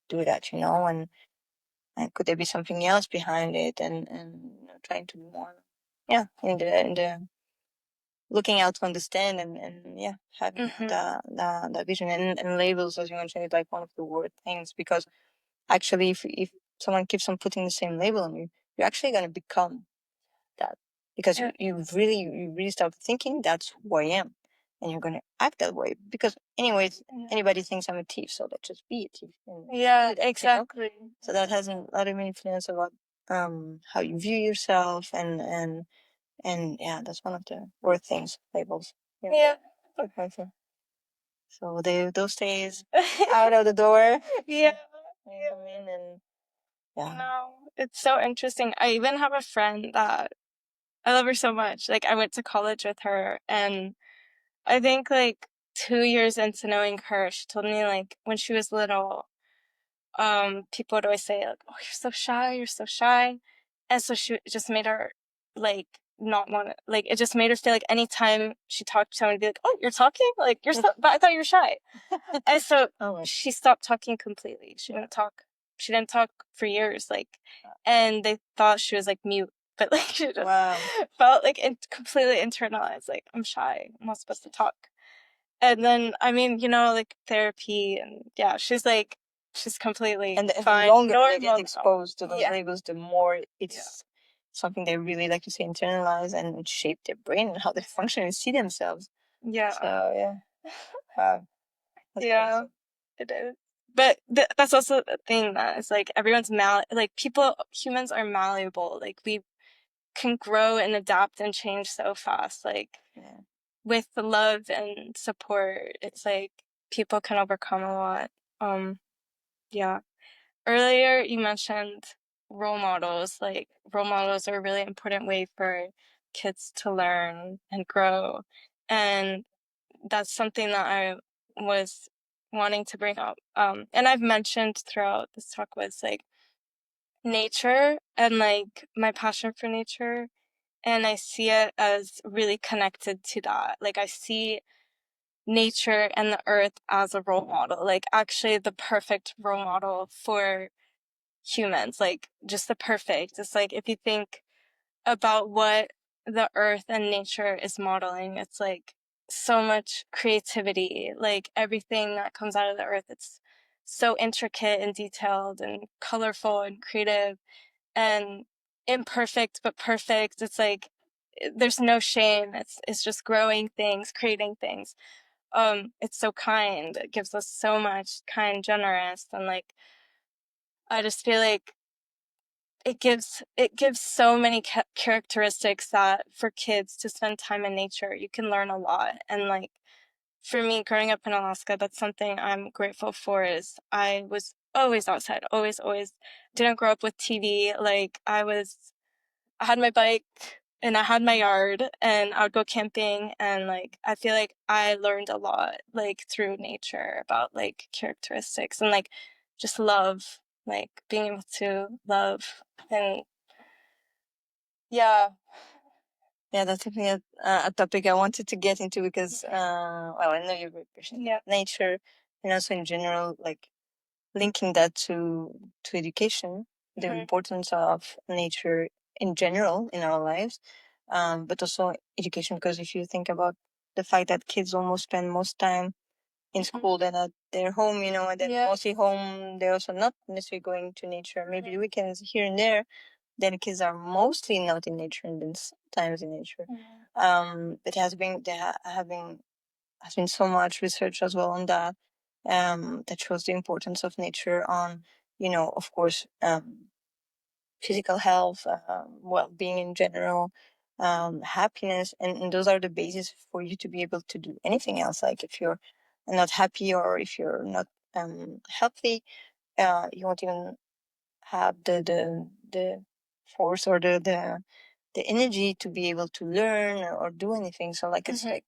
S1: do that, and could there be something else behind it, and trying to be more, in the looking out to understand, and having the vision, and labels, as you mentioned, is like one of the word things, because actually if someone keeps on putting the same label on you, you're actually going to become that, because you really start thinking that's who I am, and you're going to act that way, because anyways anybody thinks I'm a thief, so let's just be a thief.
S2: Exactly.
S1: So that has a lot of influence about how you view yourself, and that's one of the word things, labels. Okay, so those days out of the door.
S2: Yeah.
S1: Come in, and
S2: No, it's so interesting. I even have a friend that I love her so much. Like, I went to college with her, and I think like 2 years into knowing her, she told me like when she was little, people would always say like, "Oh, you're so shy, you're so shy," and so she it just made her like not want to, like, it just made her feel like anytime she talked to someone, be like, "Oh, you're talking, like you're so," but I thought you were shy, and so she stopped talking completely. She didn't talk for years, like, and they thought she was like mute, but like she just felt like completely internalized, like, I'm shy, I'm not supposed to talk. And then, I mean, like therapy, and she's completely
S1: and
S2: fine.
S1: the longer they
S2: Normal
S1: get
S2: now.
S1: exposed to those
S2: Yeah.
S1: labels, the more it's something they really, like you say, internalize and shape their brain and how they function and see themselves.
S2: Yeah.
S1: So wow. That's
S2: Yeah,
S1: crazy.
S2: it is. But that's also the thing, that it's like everyone's like humans are malleable. Like, we can grow and adapt and change so fast. Like, with the love and support, it's like people can overcome a lot. Yeah. Earlier you mentioned role models. Like, role models are a really important way for kids to learn and grow. And that's something that I was wanting to bring up. And I've mentioned throughout this talk, was like nature and like my passion for nature. And I see it as really connected to that. Like, I see nature and the earth as a role model, like actually the perfect role model for humans, like just the perfect. It's like, if you think about what the earth and nature is modeling, it's like so much creativity, like everything that comes out of the earth, it's so intricate and detailed and colorful and creative and imperfect but perfect. It's like there's no shame. It's just growing things, creating things. It's so kind. It gives us so much, kind, generous, and like I just feel like it gives so many characteristics that for kids to spend time in nature, you can learn a lot. And like, for me, growing up in Alaska, that's something I'm grateful for. Is I was always outside, always didn't grow up with TV. Like, I had my bike and I had my yard, and I would go camping, and like I feel like I learned a lot, like through nature, about like characteristics and like just love, like being able to love. And yeah,
S1: that's definitely a topic I wanted to get into, because I know you're very passionate about nature, and also in general, like linking that to education, the importance of nature in general in our lives, but also education, because if you think about the fact that kids almost spend most time in school than at their home, and then mostly home, they're also not necessarily going to nature. Maybe the weekends here and there, then kids are mostly not in nature, and then sometimes in nature. But has been so much research as well on that, that shows the importance of nature on, of course, physical health, well-being in general, happiness, and those are the basis for you to be able to do anything else. Like, if you're not happy, or if you're not healthy, you won't even have the force, or the energy to be able to learn or do anything. So like, it's like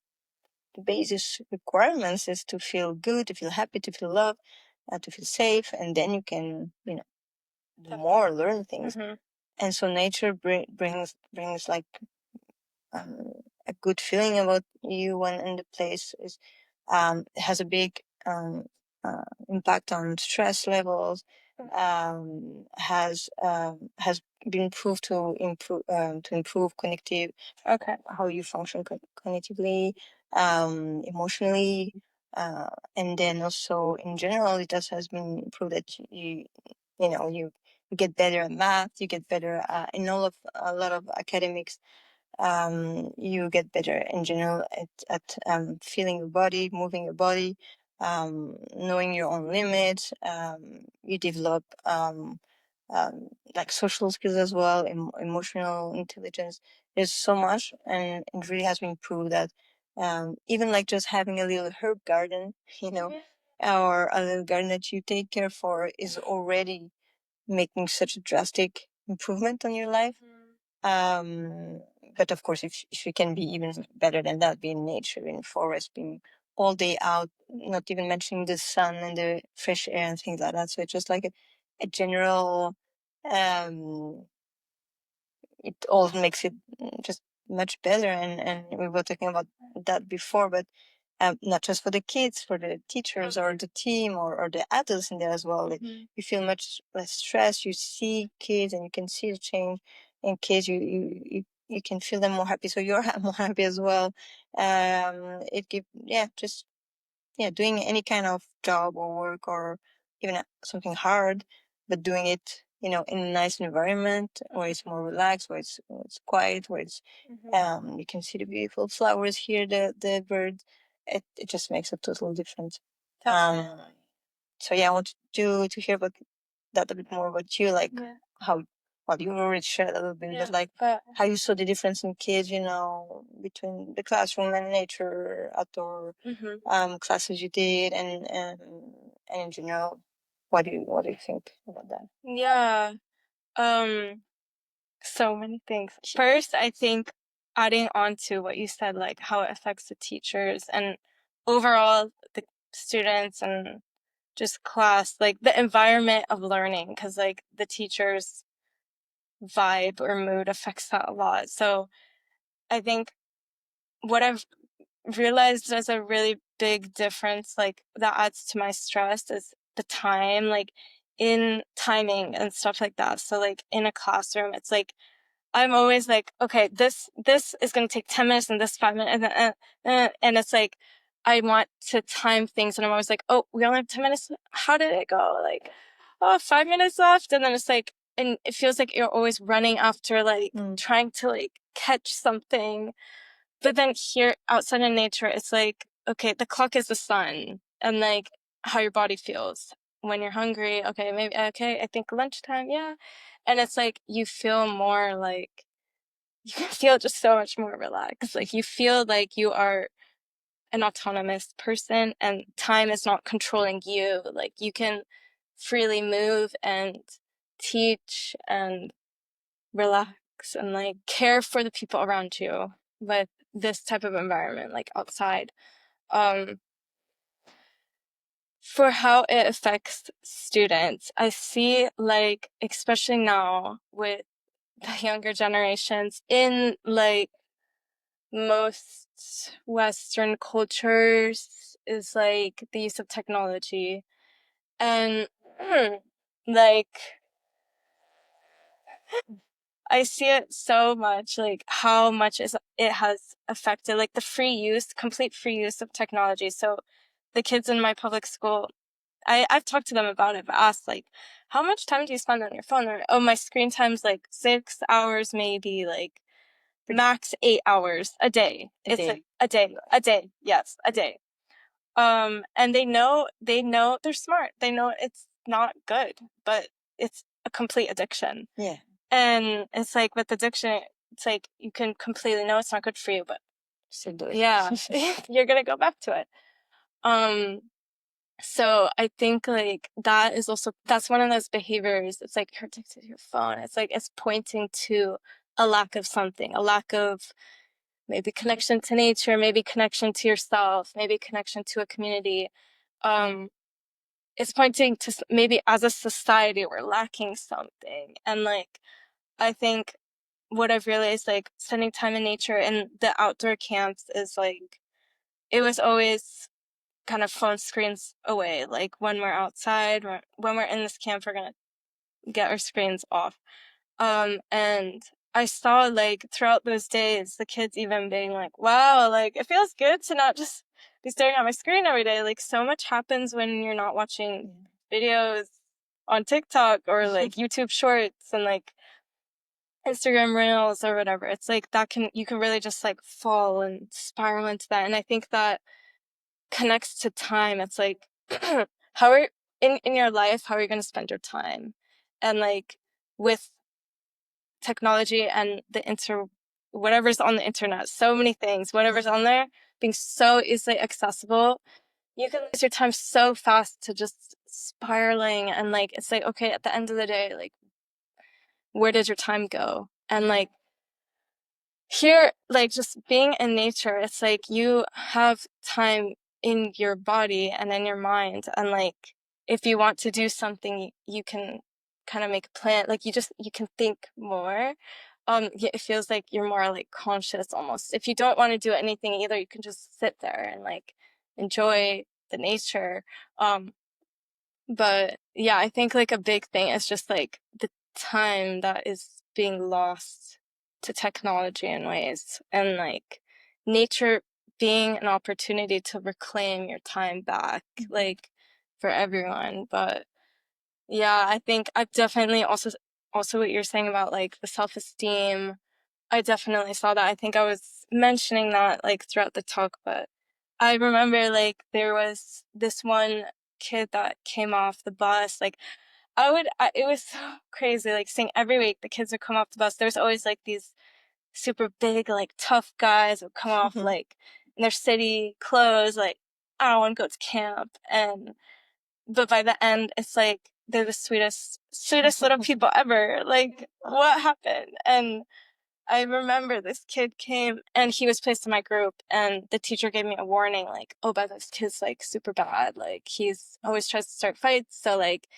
S1: the basis requirements is to feel good, to feel happy, to feel loved, to feel safe, and then you can, do more, learn things. And so nature brings like a good feeling about you, and the place is, has a big impact on stress levels, has been proved to improve cognitive, how you function cognitively, emotionally, and then also in general, it just has been proved that you get better at math, you get better in a lot of academics. You get better in general at feeling your body, moving your body, knowing your own limits. You develop like social skills as well, emotional intelligence. There's so much, and it really has been proved that even like just having a little herb garden, or a little garden that you take care for is already making such a drastic improvement on your life. But of course, if you can be even better than that, be in nature, in forest, being all day out, not even mentioning the sun and the fresh air and things like that. So it's just like a general, it all makes it just much better. And we were talking about that before, but not just for the kids, for the teachers or the team or the adults in there as well. You feel much less stress. You see kids and you can see the change in kids. You can feel them more happy, so you're more happy as well. It give just doing any kind of job or work or even something hard, but doing it in a nice environment where it's more relaxed, where it's quiet, where it's you can see the beautiful flowers, hear the birds. It just makes a total difference. So I want to hear about that a bit more about you, like how, well, you already shared a little bit, but like how you saw the difference in kids, between the classroom and nature outdoor classes you did, and in general, what do you think about that?
S2: Yeah. So many things. First, I think adding on to what you said, like how it affects the teachers and overall the students and just class, like the environment of learning, because like the teacher's vibe or mood affects that a lot. So I think what I've realized as a really big difference, like that adds to my stress, is the time, like in timing and stuff like that. So like in a classroom, it's like I'm always like, okay, this is going to take 10 minutes and this 5 minutes. And it's like, I want to time things. And I'm always like, oh, we only have 10 minutes. How did it go? Like, oh, 5 minutes left. And then it's like, and it feels like you're always running after, like, trying to, like, catch something. But then here outside in nature, it's like, okay, the clock is the sun and, like, how your body feels. When you're hungry, okay, maybe, okay, I think lunchtime, yeah. And it's like, you feel more like, you feel just so much more relaxed. Like, you feel like you are an autonomous person and time is not controlling you. Like, you can freely move and teach and relax and, like, care for the people around you with this type of environment, like outside. For how it affects students, I see, like, especially now with the younger generations in, like, most Western cultures, is like the use of technology. And like, I see it so much, like how much it has affected, like the complete free use of technology. So the kids in my public school, I've talked to them about it, but asked, like, how much time do you spend on your phone? Or, oh, my screen time's like 6 hours, maybe, like max 8 hours a day. Like a day. Yes, a day. And they know they're smart. They know it's not good, but it's a complete addiction.
S1: Yeah.
S2: And it's like with addiction, it's like you can completely know it's not good for you, but
S1: So do it.
S2: yeah, you're gonna go back to it. So I think, like, that's one of those behaviors. It's like you're addicted to your phone. It's like it's pointing to a lack of something, a lack of maybe connection to nature, maybe connection to yourself, maybe connection to a community. It's pointing to maybe as a society we're lacking something. And, like, I think what I've realized, like, spending time in nature and the outdoor camps is like, it was always kind of phone screens away. Like when we're outside, when we're in this camp, we're gonna get our screens off. And I saw like throughout those days, the kids even being like, wow, like it feels good to not just be staring at my screen every day. Like so much happens when you're not watching videos on TikTok or like YouTube shorts and like Instagram reels or whatever. It's like you can really just like fall and spiral into that. And I think that connects to time. It's like, how are in your life, how are you going to spend your time? And like with technology and whatever's on the internet, so many things, whatever's on there being so easily accessible, you can lose your time so fast to just spiraling. And like, it's like, okay, at the end of the day, like, where did your time go? And like, here, like just being in nature, it's like you have time in your body and in your mind. And like, if you want to do something, you can kind of make a plan. Like you can think more. It feels like you're more like conscious almost. If you don't want to do anything either, you can just sit there and like enjoy the nature. Um, but yeah, I think like a big thing is just like the time that is being lost to technology in ways, and like nature being an opportunity to reclaim your time back, like for everyone. But yeah, I think I've definitely also what you're saying about like the self-esteem. I definitely saw that. I think I was mentioning that like throughout the talk, but I remember like there was this one kid that came off the bus. Like it was so crazy. Like seeing every week the kids would come off the bus. There's always like these super big, like tough guys would come off like in their city clothes. Like I don't want to go to camp, but by the end, it's like they're the sweetest little people ever. Like what happened? And I remember this kid came and he was placed in my group, and the teacher gave me a warning, like, oh, but this kid's like super bad. Like he's always tries to start fights. So like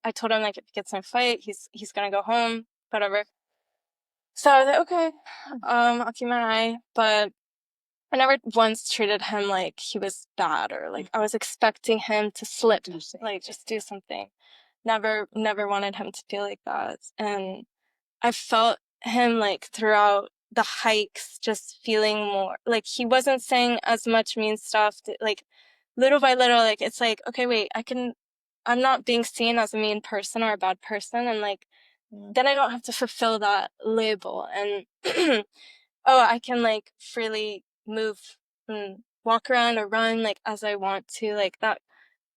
S2: I told him like if he gets in a fight, he's gonna go home, whatever. So I was like, okay, I'll keep my eye. But I never once treated him like he was bad or like I was expecting him to slip, like just do something. Never wanted him to feel like that. And I felt him like throughout the hikes, just feeling more like he wasn't saying as much mean stuff. Like little by little, like it's like, okay, wait, I'm not being seen as a mean person or a bad person. And like, then I don't have to fulfill that label. And oh, I can like freely move and walk around or run like as I want to. Like that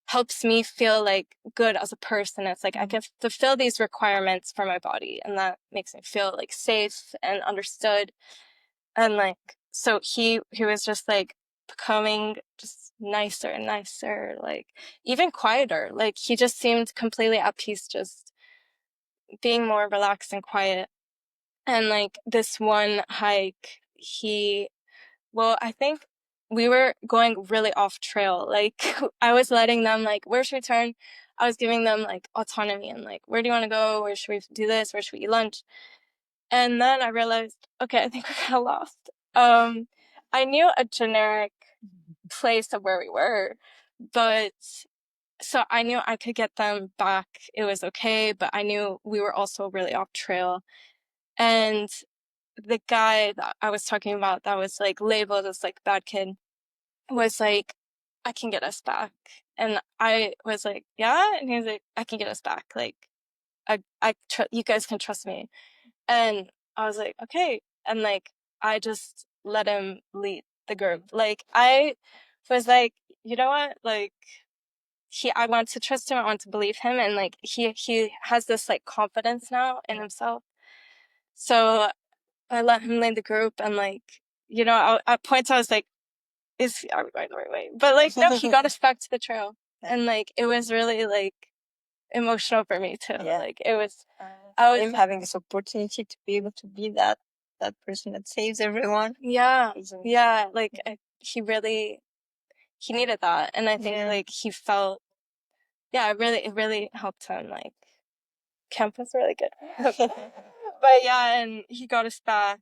S2: helps me feel like good as a person. It's like I can fulfill these requirements for my body, and that makes me feel like safe and understood. And like so he was just like becoming just nicer and nicer, like even quieter. Like he just seemed completely at peace, just being more relaxed and quiet. And like this one hike, I think we were going really off trail. Like I was letting them like, where should we turn? I was giving them like autonomy and like, where do you want to go? Where should we do this? Where should we eat lunch? And then I realized, okay, I think we're kind of lost. I knew a generic place of where we were, but so I knew I could get them back. It was okay, but I knew we were also really off trail. And the guy that I was talking about that was like labeled as like bad kid was like, I can get us back. And I was like, yeah. And he was like, I can get us back. Like, you guys can trust me. And I was like, okay. And like, I just let him lead the group. Like, I was like, you know what? Like, I want to trust him. I want to believe him. And like, he has this like confidence now in himself. So I let him lead the group. And like, at points I was like, are we going the right way? But like, no, he got us back to the trail. And like, it was really like emotional for me too. Yeah. Like it was, I was
S1: him having this opportunity to be able to be that person that saves everyone.
S2: Yeah. Yeah. Like he needed that. And I think like he felt, it really helped him. Like camp was really good. But yeah, and he got us back.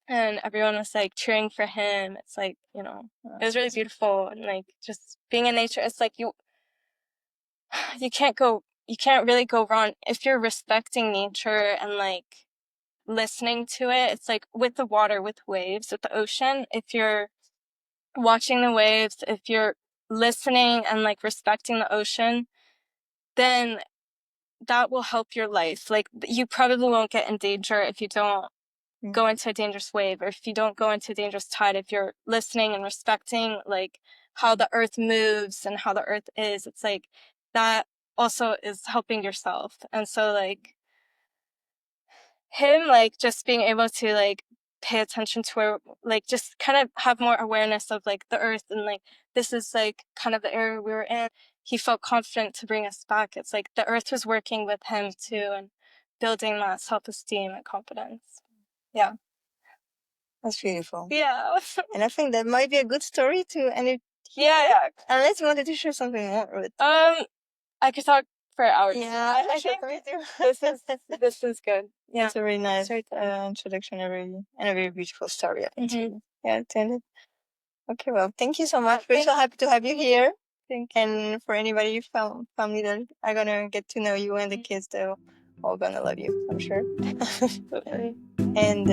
S2: and everyone was like cheering for him. It's like, you know, it was really beautiful. And like just being in nature, it's like you can't really go wrong if you're respecting nature and like listening to it. It's like with the water, with waves, with the ocean, if you're watching the waves, if you're listening and like respecting the ocean, then that will help your life. Like you probably won't get in danger if you don't go into a dangerous wave, or if you don't go into a dangerous tide. If you're listening and respecting like how the earth moves and how the earth is, it's like that also is helping yourself. And so like him like just being able to like pay attention to where, like just kind of have more awareness of like the earth, and like this is like kind of the area we were in. He felt confident to bring us back. It's like the earth was working with him too, and building that self-esteem and confidence. Yeah.
S1: That's beautiful.
S2: Yeah.
S1: And I think that might be a good story to end it here.
S2: Yeah.
S1: Unless you wanted to share something more with.
S2: I could talk for hours.
S1: Yeah,
S2: I think this is good. Yeah.
S1: It's a really nice introduction, and a very beautiful story.
S2: Mm-hmm.
S1: Yeah, attended. Okay, well, thank you so much. We're so happy to have you here. And for anybody family that are gonna get to know you, and the kids, they're all gonna love you, I'm sure. And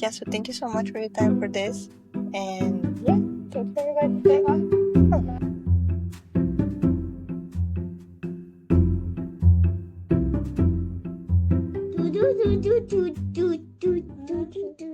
S1: yeah, so thank you so much for your time for this. And yeah, thank you everybody. Bye.
S3: Do do do do do do do do do.